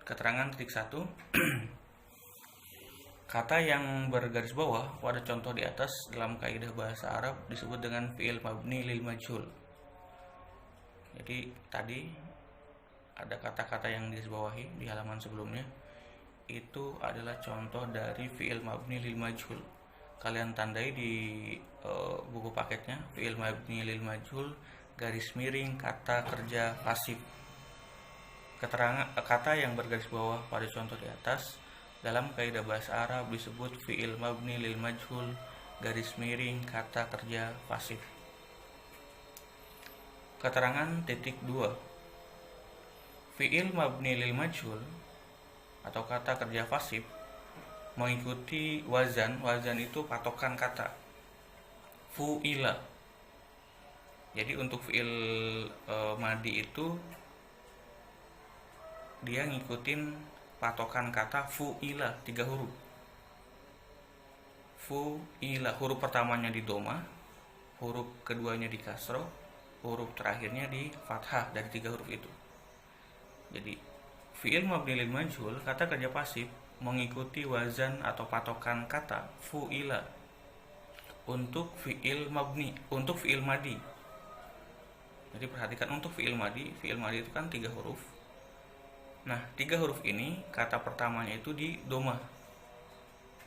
Keterangan titik 1. Kata yang bergaris bawah pada contoh di atas dalam kaidah bahasa Arab disebut dengan fi'il mabni lil majhul. Jadi tadi ada kata-kata yang digarisbawahi di halaman sebelumnya, itu adalah contoh dari fi'il mabni lil majhul. Kalian tandai di buku paketnya, fi'il mabni lil majhul garis miring kata kerja pasif. Keterangan kata yang bergaris bawah pada contoh di atas dalam kaidah bahasa Arab disebut fi'il mabni lil majhul garis miring kata kerja pasif. Keterangan titik 2. Fi'il mabni lil majhul atau kata kerja pasif mengikuti wazan. Wazan itu patokan kata. Fu'ila. Jadi untuk fi'il madi itu dia ngikutin patokan kata fu'ila 3 huruf. Fu'ila, huruf pertamanya di doma, huruf keduanya di kasroh, huruf terakhirnya di fathah dari 3 huruf itu. Jadi fi'il mabni lil majhul kata kerja pasif mengikuti wazan atau patokan kata fu'ila untuk fi'il mabni, untuk fi'il madi. Jadi perhatikan, untuk fi'il madi itu kan 3 huruf. Nah, 3 huruf ini kata pertamanya itu di doma.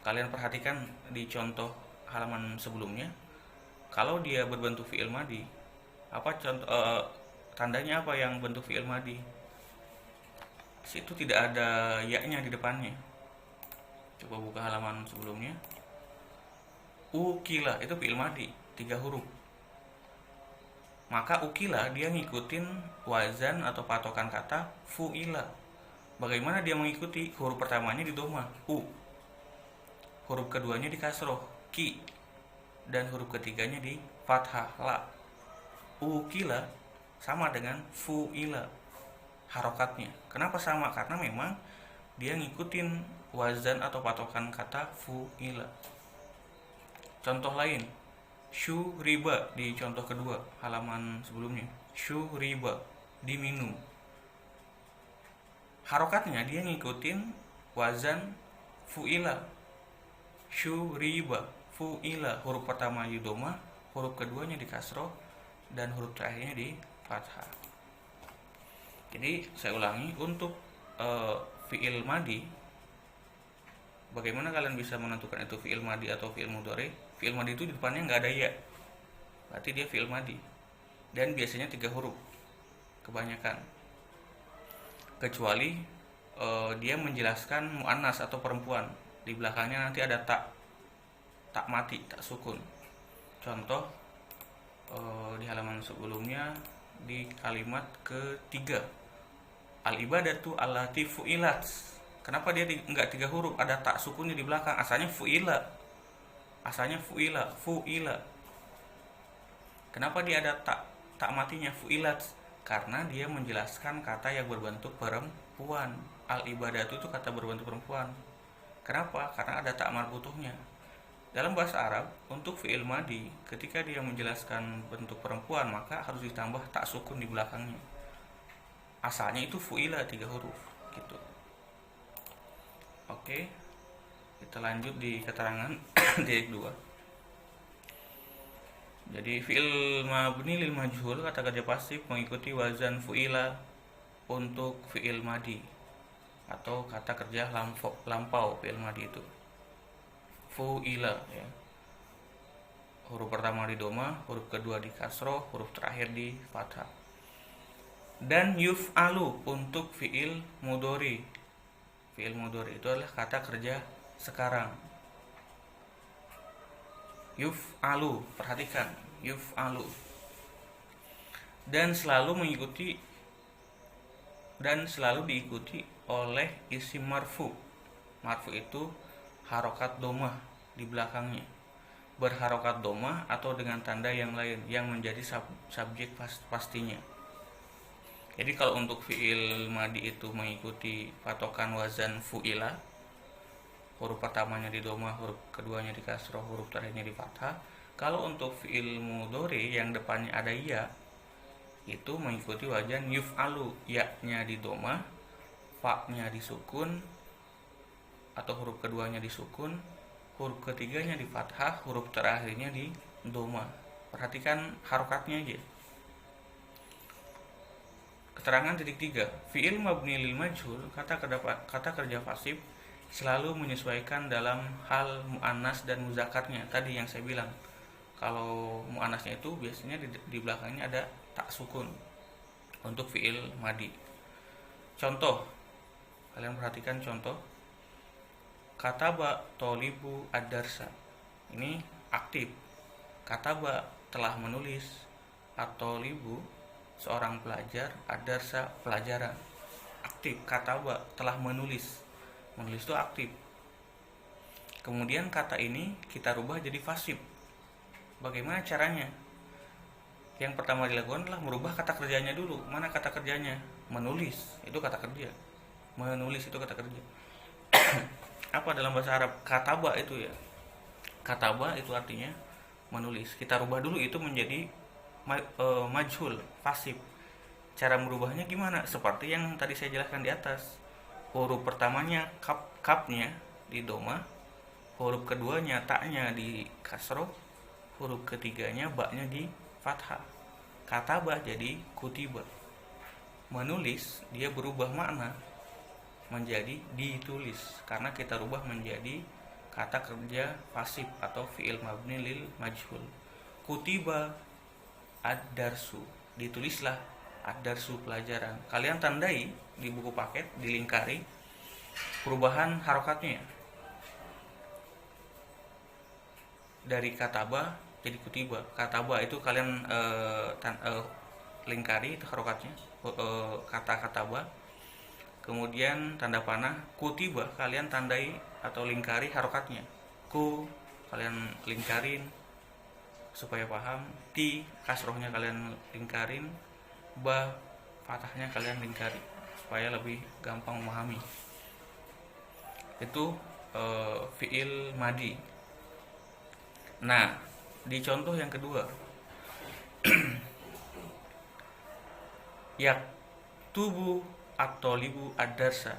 Kalian perhatikan di contoh halaman sebelumnya, kalau dia berbentuk fi'il madi, apa contoh tandanya apa yang bentuk fi'il madi? Situ tidak ada ya-nya di depannya. Coba buka halaman sebelumnya. Ukila itu fi'il madi 3 huruf. Maka ukila dia ngikutin wazan atau patokan kata fu'ila. Bagaimana dia mengikuti? Huruf pertamanya di doma, u. Huruf keduanya di kasroh, ki. Dan huruf ketiganya di fathah, la. Ukila sama dengan fu'ila harokatnya. Kenapa sama? Karena memang dia ngikutin wazan atau patokan kata fu'ila. Contoh lain, syuriba di contoh kedua halaman sebelumnya. Syuriba, diminum. Harokatnya dia ngikutin wazan fu'ila. Syuriba, fu'ila, huruf pertama di doma, huruf keduanya di kasroh, dan huruf terakhirnya di fathah. Jadi saya ulangi, untuk fi'il madi, bagaimana kalian bisa menentukan itu fi'il madi atau fi'il mudhari? Fi'il madi itu di depannya nggak ada ya, berarti dia fi'il madi. Dan biasanya 3 huruf kebanyakan. Kecuali dia menjelaskan mu'annas atau perempuan, di belakangnya nanti ada tak mati, tak sukun. Contoh di halaman sebelumnya di kalimat ketiga, al-ibadatu allati fu'ilat. Kenapa dia enggak 3 huruf, ada tak sukunnya di belakang? Asalnya fu'ila. Fu'ila. Kenapa dia ada tak matinya fu'ilat? Karena dia menjelaskan kata yang berbentuk perempuan. Al-ibadatu itu kata berbentuk perempuan. Kenapa? Karena ada tak marbutuhnya. Dalam bahasa Arab, untuk fi'il madi, ketika dia menjelaskan bentuk perempuan, maka harus ditambah tak sukun di belakangnya. Asalnya itu fu'ila 3 huruf gitu. Oke, kita lanjut di keterangan titik 2. Jadi fi'il mabni lil majhul kata kerja pasif mengikuti wazan fu'ila untuk fi'il madi atau kata kerja lampau fi'il madi itu. Fu'ila ya. Huruf pertama di doma, huruf kedua di kasroh, huruf terakhir di fathah. Dan yuf'alu untuk fi'il mudhari. Fi'il mudhari itu adalah kata kerja sekarang. Yuf'alu, perhatikan, yuf'alu. Dan selalu diikuti oleh isim marfu. Marfu itu harokat domah di belakangnya, berharokat domah atau dengan tanda yang lain yang menjadi subjek pastinya. Jadi kalau untuk fi'il madi itu mengikuti patokan wazan fu'ila, huruf pertamanya di doma, huruf keduanya di kasroh, huruf terakhirnya di fathah. Kalau untuk fi'il mudhari yang depannya ada ya, itu mengikuti wazan yuf'alu, ya-nya di doma, fa-nya disukun atau huruf keduanya disukun, huruf ketiganya di fathah, huruf terakhirnya di doma. Perhatikan harokatnya aja. Keterangan titik 3. Fi'il mabni lil majhul, kata kerja pasif selalu menyesuaikan dalam hal mu'annas dan muzakarnya. Tadi yang saya bilang, kalau mu'annasnya itu biasanya di belakangnya ada tak sukun untuk fi'il madi. Contoh, kalian perhatikan contoh. Kataba tolibu ad-darsa. Ini aktif. Kataba telah menulis, at-tolibu seorang pelajar, ad-darsa pelajaran. Aktif. Kataba telah menulis. Menulis itu aktif. Kemudian kata ini kita rubah jadi pasif. Bagaimana caranya? Yang pertama dilakukan adalah merubah kata kerjanya dulu. Mana kata kerjanya? Menulis. Itu kata kerja. Menulis itu kata kerja. Apa dalam bahasa Arab? Kataba itu ya. Kataba itu artinya menulis. Kita rubah dulu itu menjadi majhul, pasif. Cara merubahnya gimana? Seperti yang tadi saya jelaskan di atas. Huruf pertamanya kapnya di doma, huruf keduanya taknya di kasroh, huruf ketiganya baknya di fathah. Kataba jadi kutiba. Menulis dia berubah makna menjadi ditulis karena kita rubah menjadi kata kerja pasif atau fi'il mabni lil majhul. Kutiba ad-darsu, ditulislah ad-darsu pelajaran. Kalian tandai di buku paket, dilingkari perubahan harokatnya dari kataba jadi kutiba. Kataba itu kalian lingkari itu harokatnya, kata kataba. Kemudian tanda panah kutiba kalian tandai atau lingkari harokatnya. Ku kalian lingkarin supaya paham. Ti kasrohnya kalian lingkarin. Ba fathahnya kalian lingkari supaya lebih gampang memahami. Itu fi'il madi. Nah, di contoh yang kedua yaktubu at-tolibu ad-darsa.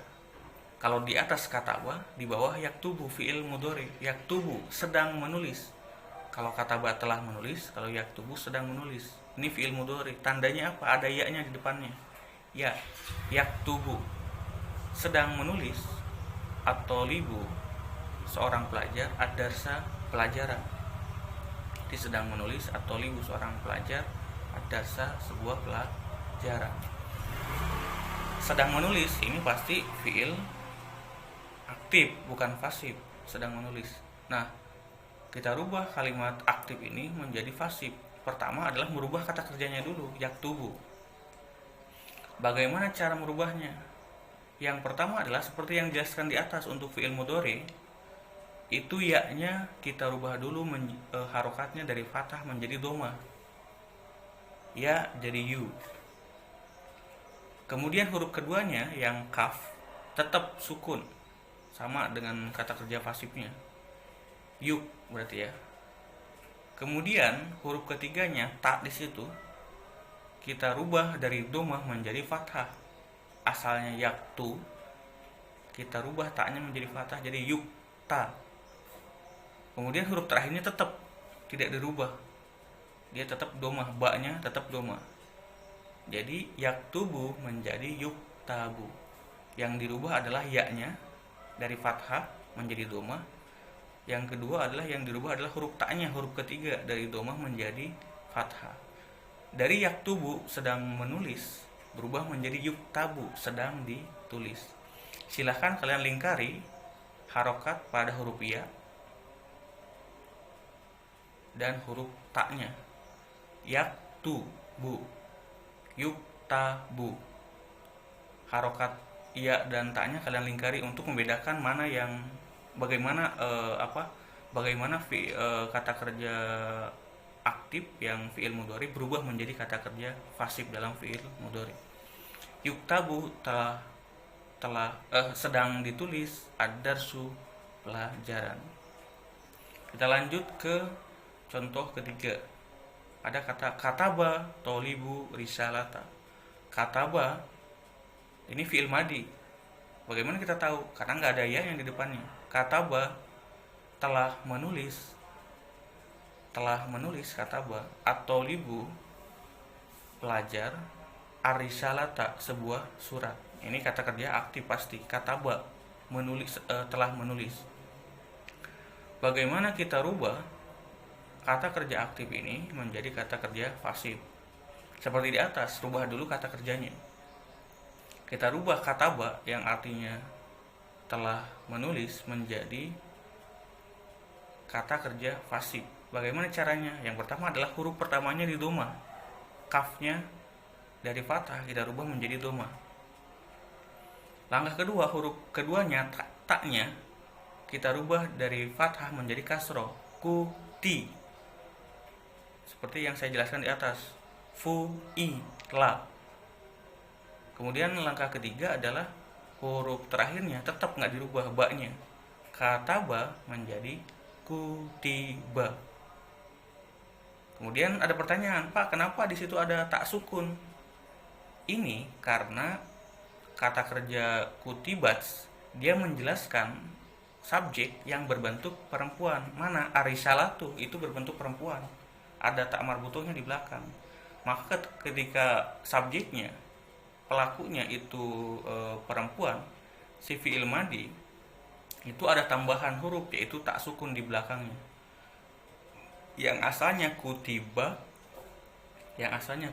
Kalau di atas kataba, di bawah yaktubu fi'il mudhari. Yaktubu sedang menulis. Kalau kataba telah menulis, kalau yaktubu sedang menulis. Ini fi'il mudhari. Tandanya apa? Ada ya-nya di depannya. Ya, yaktubu sedang menulis, at-tolibu seorang pelajar, ad-darsa pelajaran. Dia sedang menulis, at-tolibu seorang pelajar, ad-darsa sebuah pelajaran. Sedang menulis ini pasti fi'il aktif, bukan pasif. Sedang menulis. Nah, kita rubah kalimat aktif ini menjadi pasif. Pertama adalah merubah kata kerjanya dulu, yaktubu. Bagaimana cara merubahnya? Yang pertama adalah seperti yang dijelaskan di atas untuk fi'il mudhari. Itu ya-nya kita rubah dulu harokatnya dari fathah menjadi doma. Ya jadi yu. Kemudian huruf keduanya yang kaf tetap sukun, sama dengan kata kerja pasifnya. Yuk berarti ya. Kemudian huruf ketiganya tak di situ kita rubah dari domah menjadi fathah. Asalnya yaktu, kita rubah taknya menjadi fathah jadi yukta. Kemudian huruf terakhirnya tetap tidak dirubah. Dia tetap domah, baknya tetap domah. Jadi yaktubu menjadi yuktabu. Yang dirubah adalah ya-nya dari fathah menjadi domah. Yang kedua adalah yang dirubah adalah huruf taknya, huruf ketiga dari domah menjadi fathah. Dari yaktubu sedang menulis berubah menjadi yuktabu sedang ditulis. Silahkan kalian lingkari harokat pada huruf ya dan huruf taknya. Yaktubu, yuktabu. Harokat ya dan taknya kalian lingkari untuk membedakan mana yang bagaimana kata kerja aktif yang fi'il mudhari berubah menjadi kata kerja pasif dalam fi'il mudhari. Yuktabu telah sedang ditulis, ad-darsu pelajaran. Kita lanjut ke contoh ketiga. Ada kata kataba tolibu risalata. Kataba ini fi'il madi. Bagaimana kita tahu? Karena nggak ada ya yang di depannya. Kataba, telah menulis. Telah menulis kataba. At-thalibu, pelajar. Arisalata, sebuah surat. Ini kata kerja aktif pasti. Kataba, menulis, telah menulis. Bagaimana kita rubah kata kerja aktif ini menjadi kata kerja pasif? Seperti di atas, rubah dulu kata kerjanya. Kita rubah kataba yang artinya telah menulis menjadi kata kerja pasif. Bagaimana caranya? Yang pertama adalah huruf pertamanya di doma. Kafnya dari fathah kita rubah menjadi doma. Langkah kedua, huruf keduanya taknya kita rubah dari fathah menjadi kasroh. Kuti. Seperti yang saya jelaskan di atas. Fu i la. Kemudian langkah ketiga adalah huruf terakhirnya tetap nggak dirubah, ba-nya. Kataba menjadi kutiba. Kemudian ada pertanyaan, Pak, kenapa di situ ada tak sukun? Ini karena kata kerja kutibats dia menjelaskan subjek yang berbentuk perempuan. Mana arisalatu itu berbentuk perempuan. Ada tak marbutohnya di belakang. Maka ketika subjeknya, pelakunya itu perempuan, si fi'il madi itu ada tambahan huruf yaitu tak sukun di belakangnya. Yang asalnya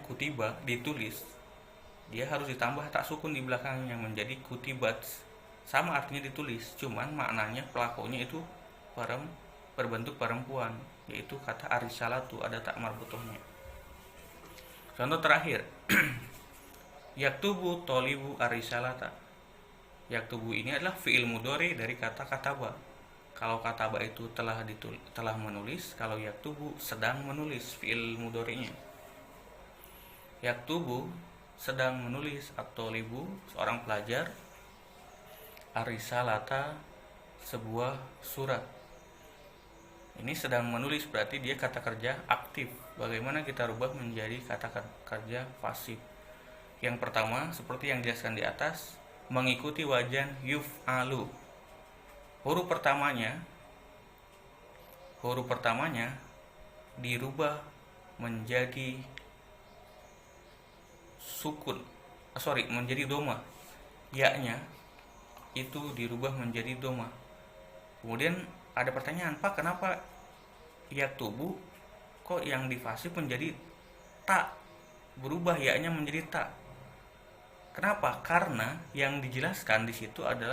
kutiba ditulis, dia harus ditambah tak sukun di belakangnya menjadi kutibats. Sama artinya ditulis, cuman maknanya pelakunya itu berbentuk perempuan, yaitu kata arisalatu, ada tak marbutohnya. Contoh terakhir. Yaktubu tolibu arisalata. Yaktubu ini adalah fi'il mudhari dari kata kataba. Kalau kataba itu telah menulis, kalau yaktubu sedang menulis fi'il mudhari'nya. Yaktubu sedang menulis, at-tolibu seorang pelajar, arisalata sebuah surat. Ini sedang menulis berarti dia kata kerja aktif. Bagaimana kita rubah menjadi kata kerja pasif? Yang pertama, seperti yang dijelaskan di atas, mengikuti wajan yuf'alu. Huruf pertamanya dirubah menjadi menjadi doma. Ya-nya itu dirubah menjadi doma. Kemudian ada pertanyaan, Pak, kenapa yaktubu kok yang difasih menjadi tak, berubah ya-nya menjadi tak? Kenapa? Karena yang dijelaskan di situ adalah